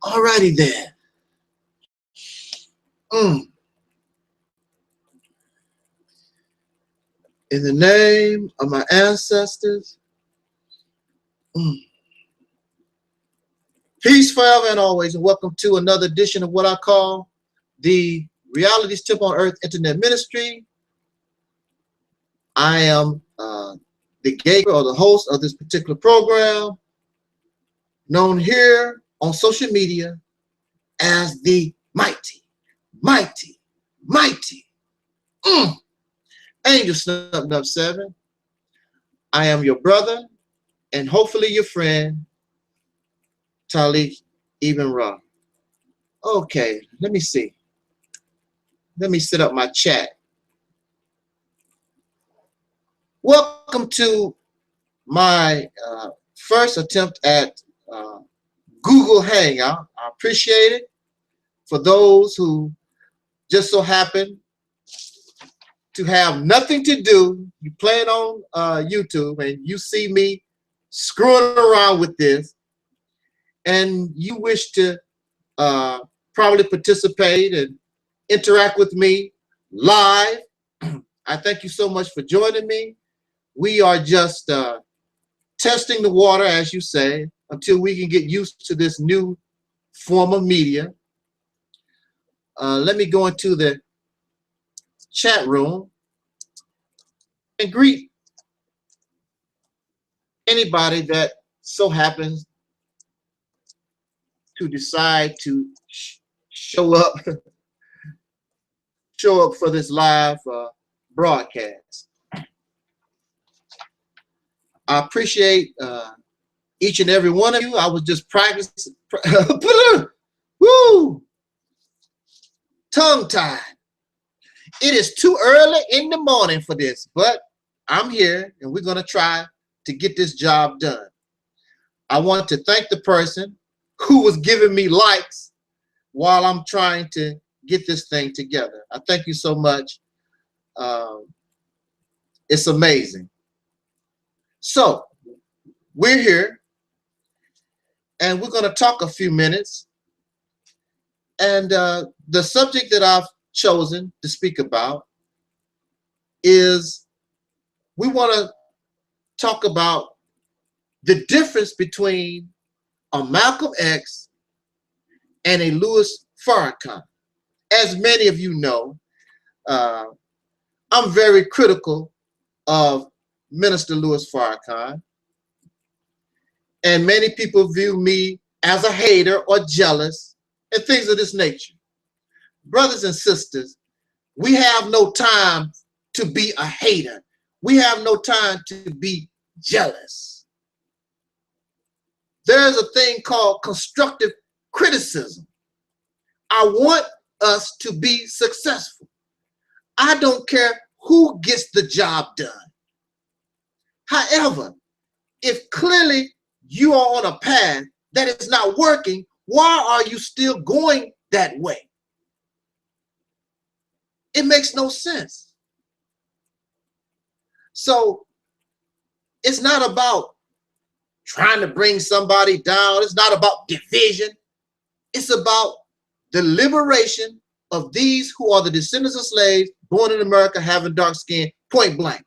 Alrighty then. In the name of my ancestors, peace forever and always, and welcome to another edition of what I call the Reality's Tip on Earth Internet Ministry. I am the gatekeeper or the host of this particular program, known here on social media as the mighty Angel Snub 7. I am your brother and hopefully your friend, Taalik Ibn'rad. Okay, let me see. Let me set up my chat. Welcome to my first attempt at Google Hangout. I appreciate it. For those who just so happen to have nothing to do, you play it on YouTube and you see me screwing around with this, and you wish to probably participate and interact with me live, I thank you so much for joining me. We are just testing the water, as you say, until we can get used to this new form of media. Let me go into the chat room and greet anybody that so happens to decide to show up for this live broadcast. I appreciate each and every one of you. I was just practicing. Woo! Tongue-tied. It is too early in the morning for this, but I'm here and we're going to try to get this job done. I want to thank the person who was giving me likes while I'm trying to get this thing together. I thank you so much. It's amazing. So we're here and we're going to talk a few minutes. And the subject that I've chosen to speak about is we want to talk about the difference between a Malcolm X and a Louis Farrakhan. As many of you know, I'm very critical of Minister Louis Farrakhan, and many people view me as a hater or jealous and things of this nature. Brothers and sisters, we have no time to be a hater. We have no time to be jealous. There's a thing called constructive criticism. I want us to be successful. I don't care who gets the job done. However, if clearly you are on a path that is not working, why are you still going that way? It makes no sense. So it's not about trying to bring somebody down. It's not about division. It's about the liberation of these who are the descendants of slaves born in America having dark skin, point blank.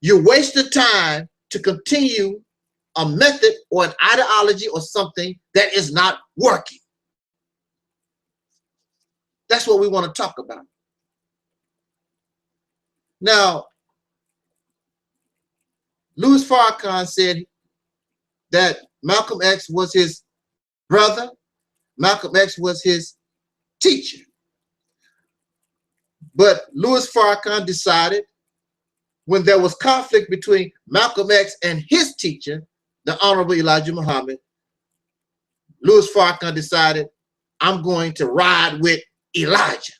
You're wasting time to continue a method or an ideology or something that is not working. That's what we want to talk about. Now, Louis Farrakhan said that Malcolm X was his brother. Malcolm X was his teacher. But Louis Farrakhan decided when there was conflict between Malcolm X and his teacher, the Honorable Elijah Muhammad, Louis Farrakhan decided, I'm going to ride with Elijah.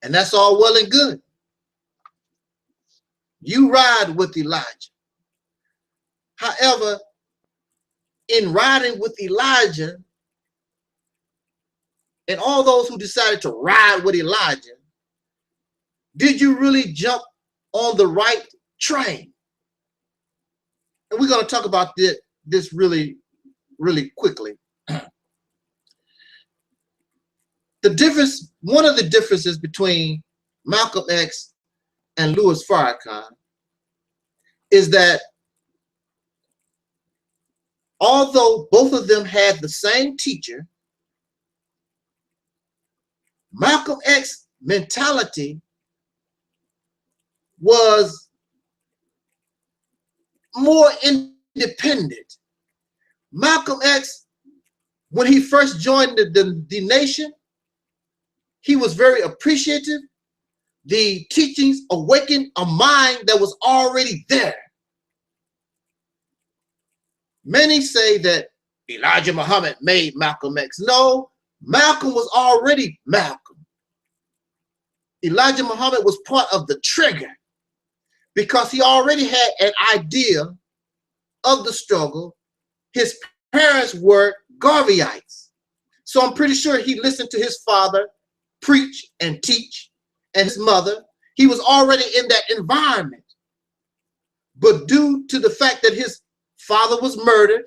And that's all well and good. You ride with Elijah. However, in riding with Elijah, and all those who decided to ride with Elijah, did you really jump on the right train? And we're going to talk about this really quickly. The difference, one of the differences between Malcolm X and Louis Farrakhan is that although both of them had the same teacher, Malcolm X's mentality was more independent. Malcolm X, when he first joined the nation, he was very appreciative. The teachings awakened a mind that was already there. Many say that Elijah Muhammad made Malcolm X. No, Malcolm was already Malcolm. Elijah Muhammad was part of the trigger because he already had an idea of the struggle. His parents were Garveyites. So I'm pretty sure he listened to his father preach and teach, and his mother. He was already in that environment. But due to the fact that his father was murdered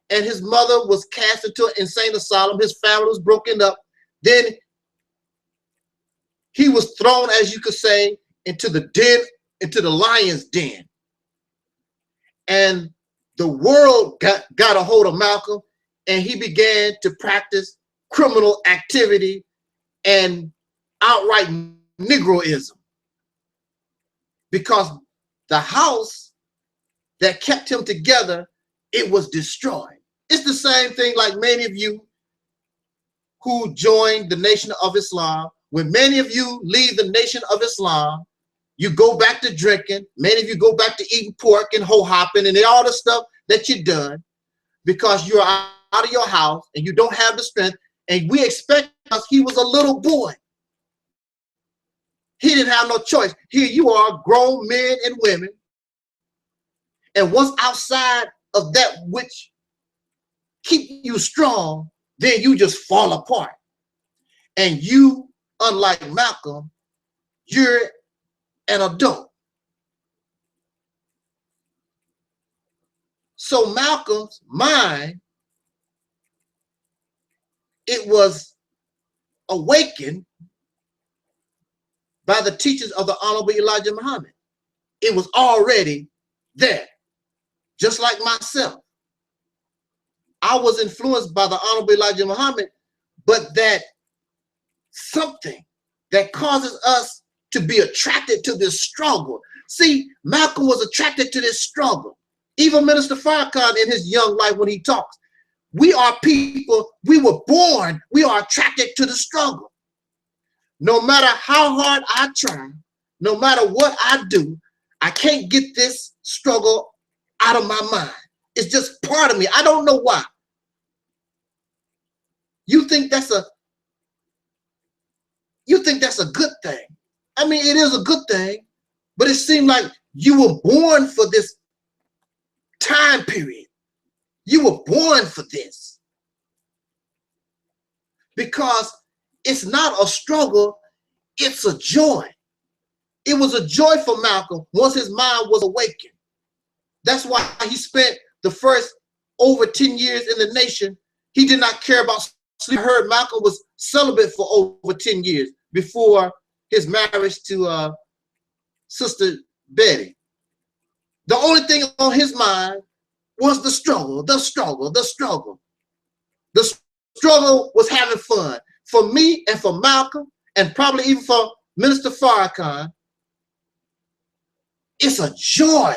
and his mother was cast into an insane asylum, his family was broken up, then he was thrown, as you could say, into the den, into the lion's den. And the world got a hold of Malcolm, and he began to practice criminal activity and outright Negroism, because the house that kept him together, it was destroyed. It's the same thing like many of you who joined the Nation of Islam. When many of you leave the Nation of Islam, you go back to drinking. Many of you go back to eating pork and hoe-hopping and all the stuff that you've done because you're out of your house and you don't have the strength. And we expect us, he was a little boy. He didn't have no choice. Here you are, grown men and women. And once outside of that which keep you strong, then you just fall apart. And you, unlike Malcolm, you're an adult. So Malcolm's mind, it was awakened by the teachings of the Honorable Elijah Muhammad. It was already there, just like myself. I was influenced by the Honorable Elijah Muhammad, but that something that causes us to be attracted to this struggle. See, Malcolm was attracted to this struggle. Even Minister Farrakhan in his young life when he talks, we are people, we were born, we are attracted to the struggle. No matter how hard I try, no matter what I do, I can't get this struggle out of my mind. It's just part of me. I don't know why. You think that's a good thing? I mean, it is a good thing, but it seemed like you were born for this time period. You were born for this. Because it's not a struggle, it's a joy. It was a joy for Malcolm once his mind was awakened. That's why he spent the first over 10 years in the nation. He did not care about sleep. I heard Malcolm was celibate for over 10 years before his marriage to Sister Betty. The only thing on his mind was the struggle, the struggle, the struggle. The struggle was having fun. For me and for Malcolm, and probably even for Minister Farrakhan, it's a joy.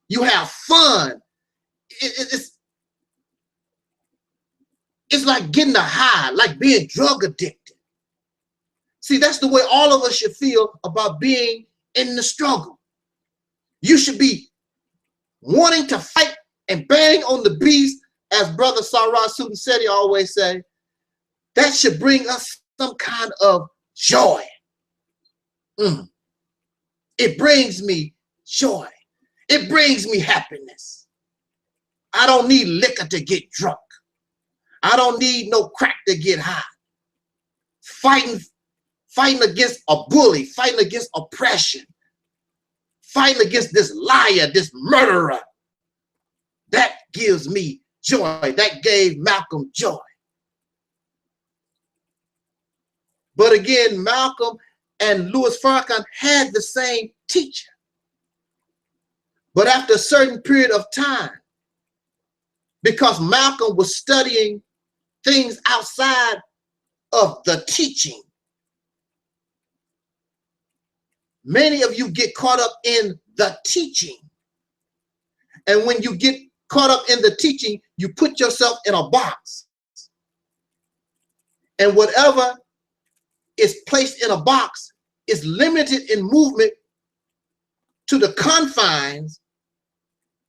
You have fun. It's like getting a high, like being drug addicted. See, that's the way all of us should feel about being in the struggle. You should be wanting to fight and bang on the beast, as Brother Sarah Sudenseti always say. That should bring us some kind of joy. It brings me joy. It brings me happiness. I don't need liquor to get drunk. I don't need no crack to get high. Fighting against a bully, fighting against oppression, fighting against this liar, this murderer. That gives me joy. That gave Malcolm joy. But again, Malcolm and Louis Farrakhan had the same teacher. But after a certain period of time, because Malcolm was studying things outside of the teaching, many of you get caught up in the teaching. And when you get caught up in the teaching, you put yourself in a box. And whatever is placed in a box is limited in movement to the confines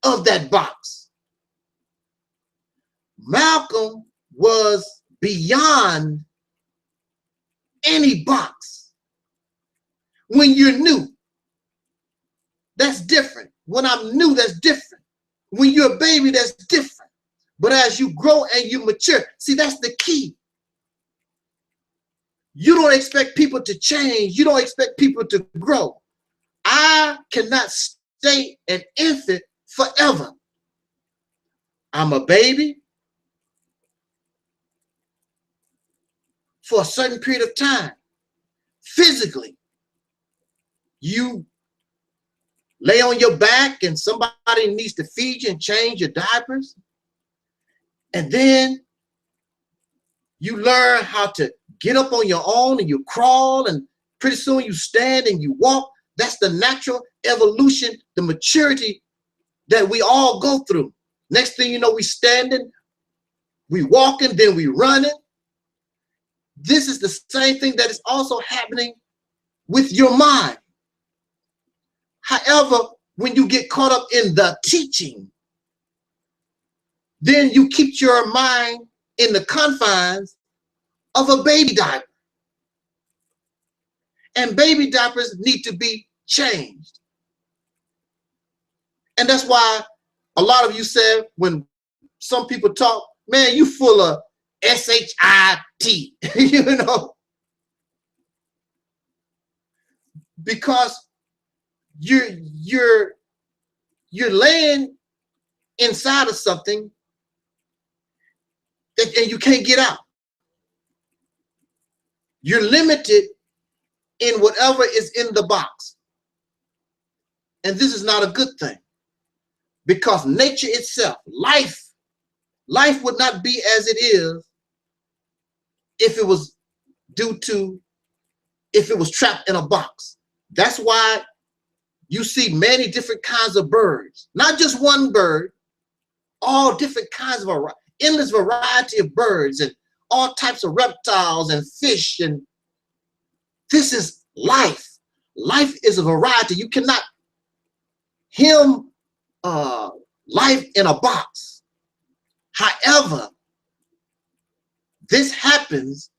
of that box. Malcolm was beyond any box. When you're new, that's different. When I'm new, that's different. When you're a baby, that's different. But as you grow and you mature, see, that's the key. You don't expect people to change. You don't expect people to grow. I cannot stay an infant forever. I'm a baby for a certain period of time. Physically, you lay on your back and somebody needs to feed you and change your diapers. And then you learn how to get up on your own and you crawl, and pretty soon you stand and you walk. That's the natural evolution, the maturity that we all go through. Next thing you know, we standing, we walking, then we running. This is the same thing that is also happening with your mind. However, when you get caught up in the teaching, then you keep your mind in the confines of a baby diaper. And baby diapers need to be changed. And that's why a lot of you said, when some people talk, man, you full of shit, you know, because you're laying inside of something that, and you can't get out. You're limited in whatever is in the box. And this is not a good thing, because nature itself, life would not be as it is if it was trapped in a box. That's why you see many different kinds of birds, not just one bird, all different kinds of endless variety of birds and all types of reptiles and fish. And this is life. Life is a variety. You cannot hem life in a box. However, this happens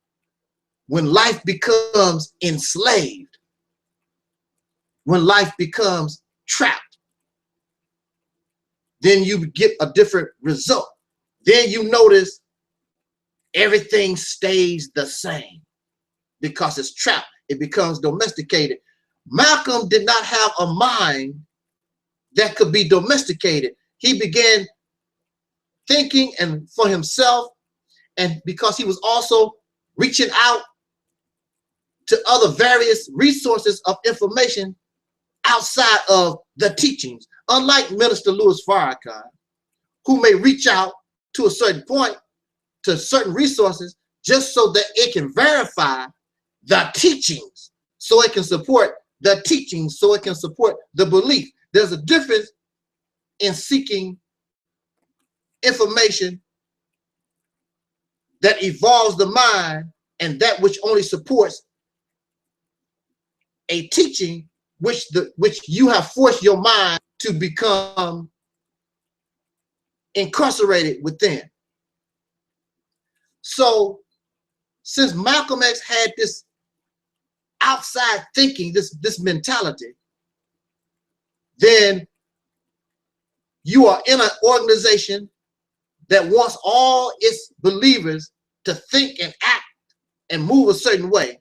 when life becomes enslaved, when life becomes trapped. Then you get a different result. Then you notice everything stays the same because it's trapped. It becomes domesticated. Malcolm did not have a mind that could be domesticated. He began thinking and for himself, and because he was also reaching out to other various resources of information outside of the teachings. Unlike Minister Louis Farrakhan, who may reach out to a certain point to certain resources just so that it can verify the teachings, so it can support the teachings, so it can support the belief. There's a difference in seeking information that evolves the mind and that which only supports a teaching which you have forced your mind to become incarcerated within. So since Malcolm X had this outside thinking, this mentality, then you are in an organization that wants all its believers to think and act and move a certain way.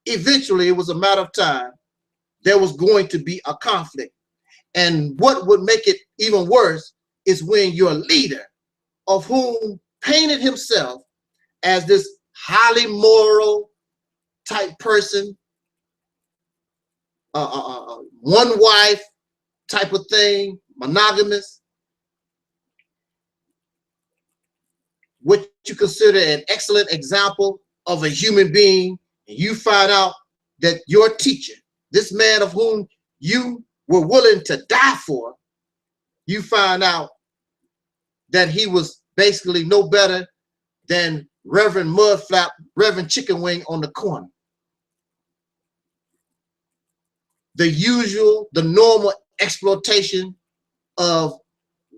Eventually, it was a matter of time, there was going to be a conflict. And what would make it even worse is when your leader, of whom painted himself as this highly moral, type person, one wife type of thing, monogamous, what you consider an excellent example of a human being, and you find out that your teacher, this man of whom you were willing to die for, you find out that he was basically no better than Reverend Mudflap, Reverend Chicken Wing on the corner. The usual, the normal exploitation of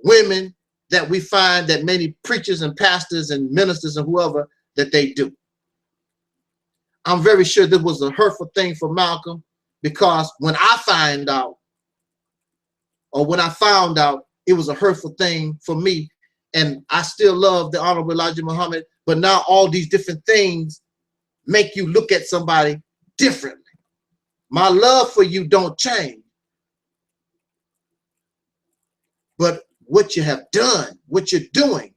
women that we find that many preachers and pastors and ministers and whoever that they do. I'm very sure this was a hurtful thing for Malcolm, because when I find out, or when I found out, it was a hurtful thing for me. And I still love the Honorable Elijah Muhammad, but now all these different things make you look at somebody differently. My love for you don't change. But what you have done, what you're doing,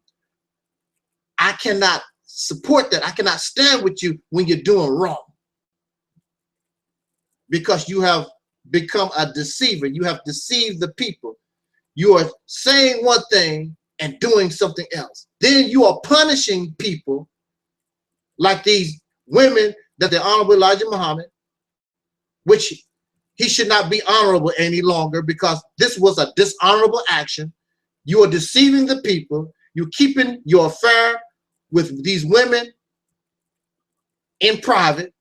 I cannot support that. I cannot stand with you when you're doing wrong. Because you have become a deceiver. You have deceived the people. You are saying one thing and doing something else. Then you are punishing people like these women that the Honorable Elijah Muhammad, which he should not be honorable any longer, because this was a dishonorable action. You are deceiving the people. You're keeping your affair with these women in private.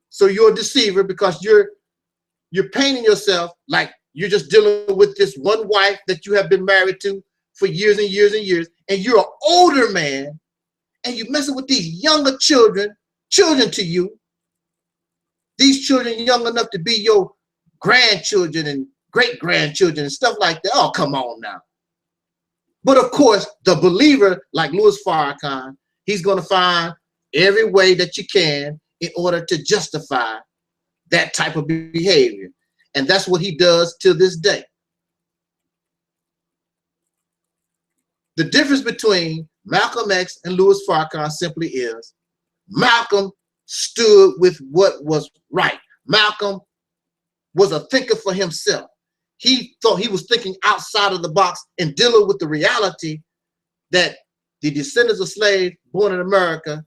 So you're a deceiver, because you're painting yourself like you're just dealing with this one wife that you have been married to for years and years and years, and you're an older man, and you're messing with these younger children to you. These children young enough to be your grandchildren and great-grandchildren and stuff like that. Oh, come on now. But of course, the believer like Louis Farrakhan, he's going to find every way that you can in order to justify that type of behavior. And that's what he does to this day. The difference between Malcolm X and Louis Farrakhan simply is Malcolm stood with what was right. Malcolm was a thinker for himself. He thought he was thinking outside of the box and dealing with the reality that the descendants of slaves born in America,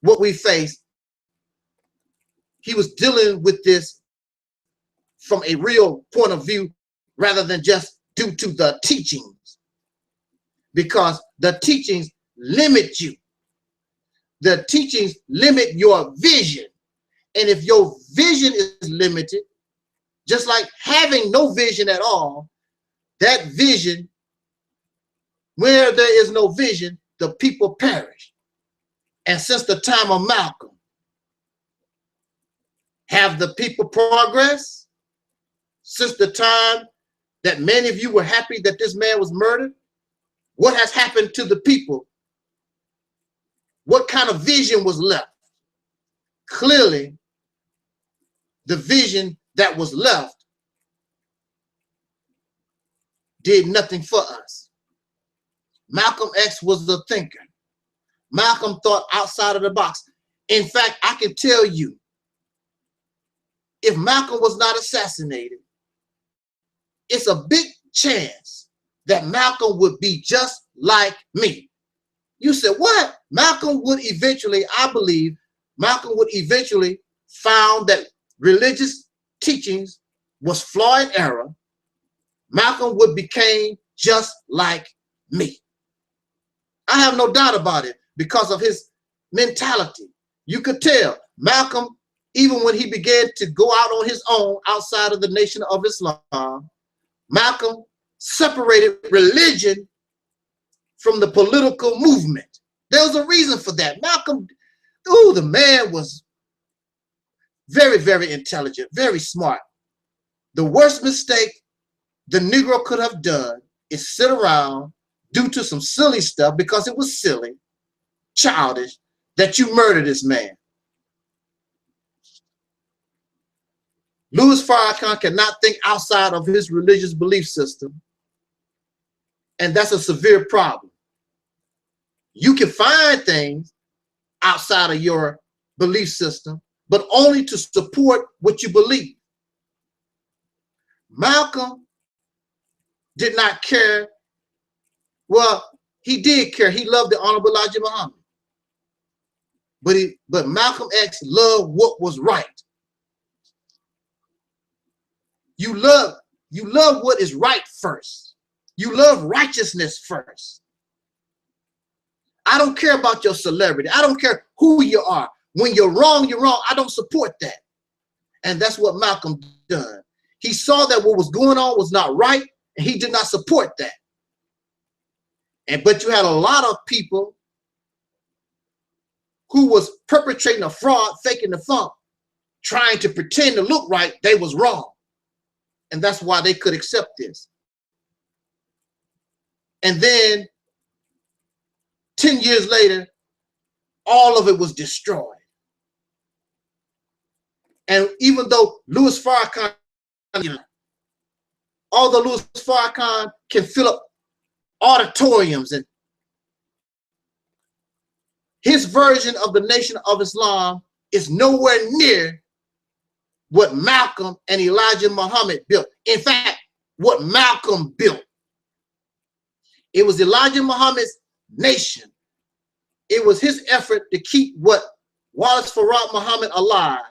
what we face, he was dealing with this from a real point of view rather than just due to the teachings, because the teachings limit you. The teachings limit your vision. And if your vision is limited, just like having no vision at all, that vision, where there is no vision, the people perish. And since the time of Malcolm, have the people progressed? Since the time that many of you were happy that this man was murdered, what has happened to the people? What kind of vision was left? Clearly, the vision that was left did nothing for us. Malcolm X was the thinker. Malcolm thought outside of the box. In fact, I can tell you, if Malcolm was not assassinated, it's a big chance that Malcolm would be just like me. You said, what? Malcolm would eventually, I believe, Malcolm would eventually found that religious teachings was flawed error. Malcolm would become just like me. I have no doubt about it because of his mentality. You could tell Malcolm, even when he began to go out on his own outside of the Nation of Islam, Malcolm separated religion from the political movement. There was a reason for that. Malcolm, the man was very, very intelligent, very smart. The worst mistake the Negro could have done is sit around due to some silly stuff, because it was silly, childish, that you murdered this man. Louis Farrakhan cannot think outside of his religious belief system, and that's a severe problem. You can find things outside of your belief system, but only to support what you believe. Malcolm did not care. Well, he did care. He loved the Honorable Elijah Muhammad. But Malcolm X loved what was right. You love what is right first. You love righteousness first. I don't care about your celebrity. I don't care who you are. When you're wrong, you're wrong. I don't support that. And that's what Malcolm done. He saw that what was going on was not right, and he did not support that. But you had a lot of people who was perpetrating a fraud, faking the funk, trying to pretend to look right, they was wrong. And that's why they could accept this. And then 10 years later, all of it was destroyed. And even though Louis Farrakhan, although Louis Farrakhan can fill up auditoriums, and his version of the Nation of Islam is nowhere near what Malcolm and Elijah Muhammad built. In fact, what Malcolm built. It was Elijah Muhammad's nation. It was his effort to keep what Wallace Farrakhan Muhammad alive,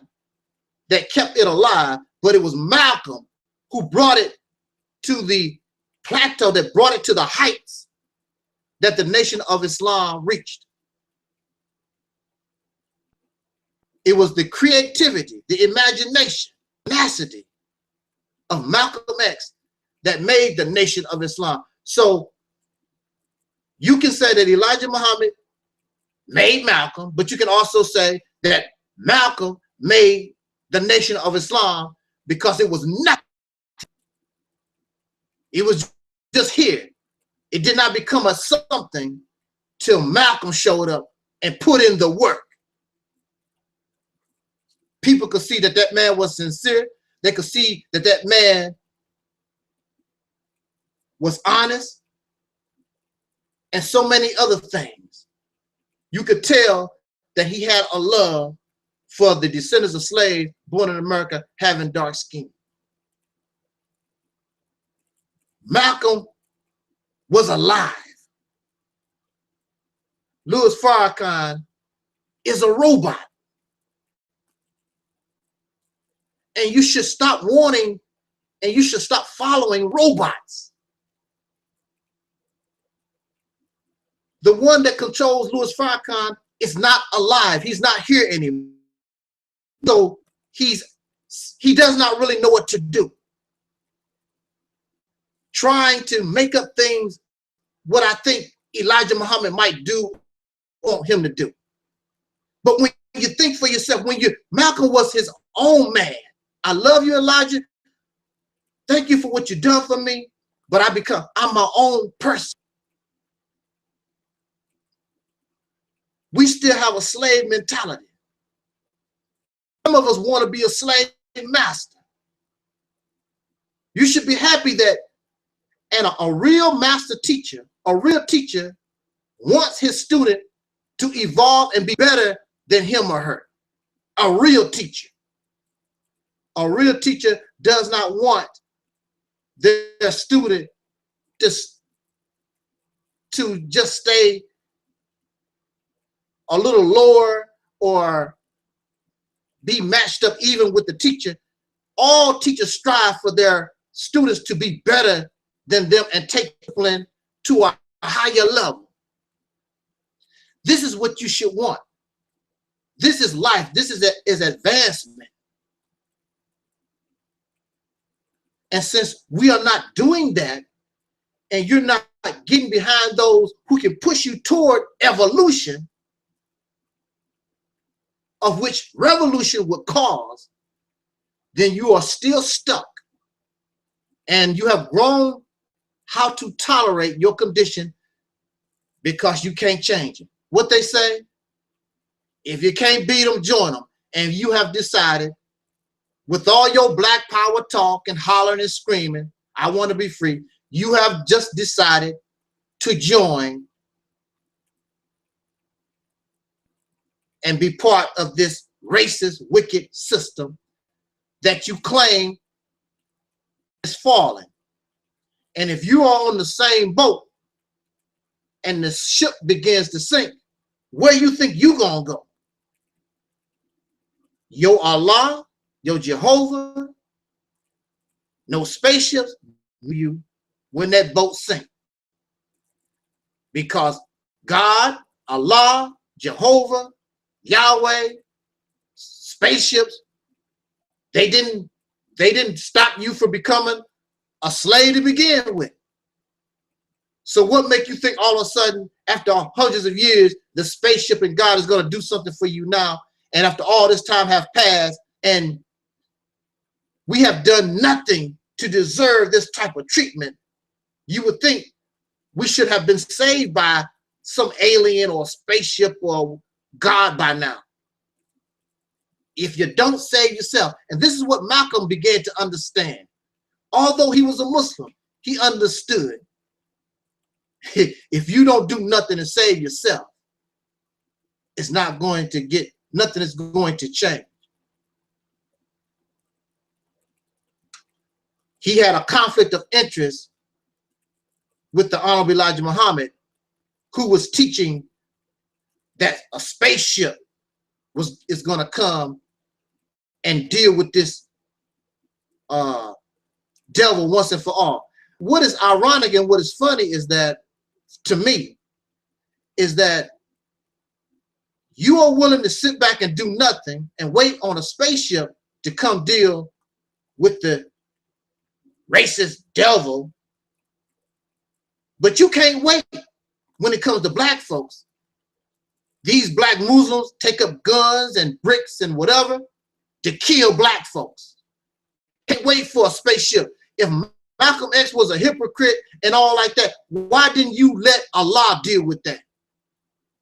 that kept it alive, but it was Malcolm who brought it to the plateau, that brought it to the heights that the Nation of Islam reached. It was the creativity, the imagination, tenacity of Malcolm X that made the Nation of Islam. So you can say that Elijah Muhammad made Malcolm, but you can also say that Malcolm made the Nation of Islam because it was nothing. It was just here. It did not become a something till Malcolm showed up and put in the work. People could see that that man was sincere. They could see that that man was honest, and so many other things. You could tell that he had a love for the descendants of slaves born in America having dark skin. Malcolm was alive. Louis Farrakhan is a robot. And you should stop wanting, and you should stop following robots. The one that controls Louis Farrakhan is not alive. He's not here anymore. So he does not really know what to do. Trying to make up things, what I think Elijah Muhammad might do, want him to do. But when you think for yourself, Malcolm was his own man. I love you, Elijah. Thank you for what you've done for me, but I'm my own person. We still have a slave mentality. Some of us want to be a slave master. You should be happy that a real master teacher, a real teacher wants his student to evolve and be better than him or her. A real teacher. A real teacher does not want their student to just stay a little lower or be matched up even with the teacher. All teachers strive for their students to be better than them and take discipline to a higher level. This is what you should want. This is life. This is advancement. And since we are not doing that, and you're not getting behind those who can push you toward evolution, of which revolution would cause, then you are still stuck. And you have grown how to tolerate your condition because you can't change it. What they say, if you can't beat them, join them. And you have decided, with all your black power talk and hollering and screaming, I want to be free, you have just decided to join and be part of this racist, wicked system that you claim is falling. And if you are on the same boat and the ship begins to sink, where you think you gonna go? Your Allah, your Jehovah, no spaceships, you when that boat sink. Because God, Allah, Jehovah, Yahweh, spaceships, they didn't stop you from becoming a slave to begin with. So what make you think all of a sudden, after hundreds of years, the spaceship and God is going to do something for you now, and after all this time have passed, and we have done nothing to deserve this type of treatment? You would think we should have been saved by some alien or spaceship or God by now. If you don't save yourself, and this is what Malcolm began to understand. Although he was a Muslim, he understood if you don't do nothing to save yourself, it's not going to get, nothing is going to change. He had a conflict of interest with the Honorable Elijah Muhammad, who was teaching that a spaceship is going to come and deal with this devil once and for all. What is ironic and what is funny is that, to me, is that you are willing to sit back and do nothing and wait on a spaceship to come deal with the racist devil, but you can't wait when it comes to black folks. These black Muslims take up guns and bricks and whatever to kill black folks. Can't wait for a spaceship. If Malcolm X was a hypocrite and all like that, why didn't you let Allah deal with that?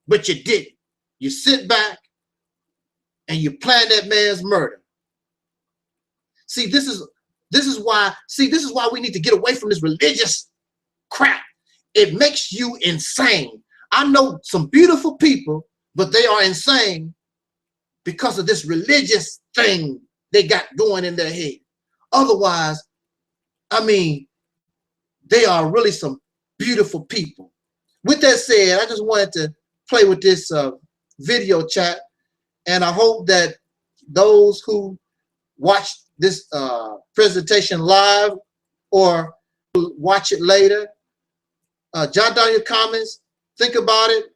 But you didn't. You sit back and you plan that man's murder. See, this is why we need to get away from this religious crap. It makes you insane. I know some beautiful people, but they are insane because of this religious thing they got going in their head. Otherwise, I mean, they are really some beautiful people. With that said, I just wanted to play with this video chat, and I hope that those who watch this presentation live or watch it later, jot down your comments, think about it,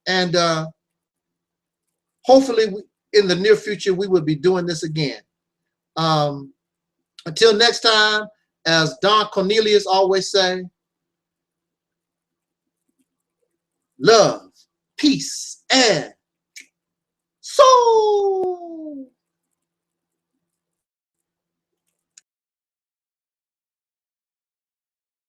and hopefully in the near future we will be doing this again. Until next time, as Don Cornelius always say, love, peace, and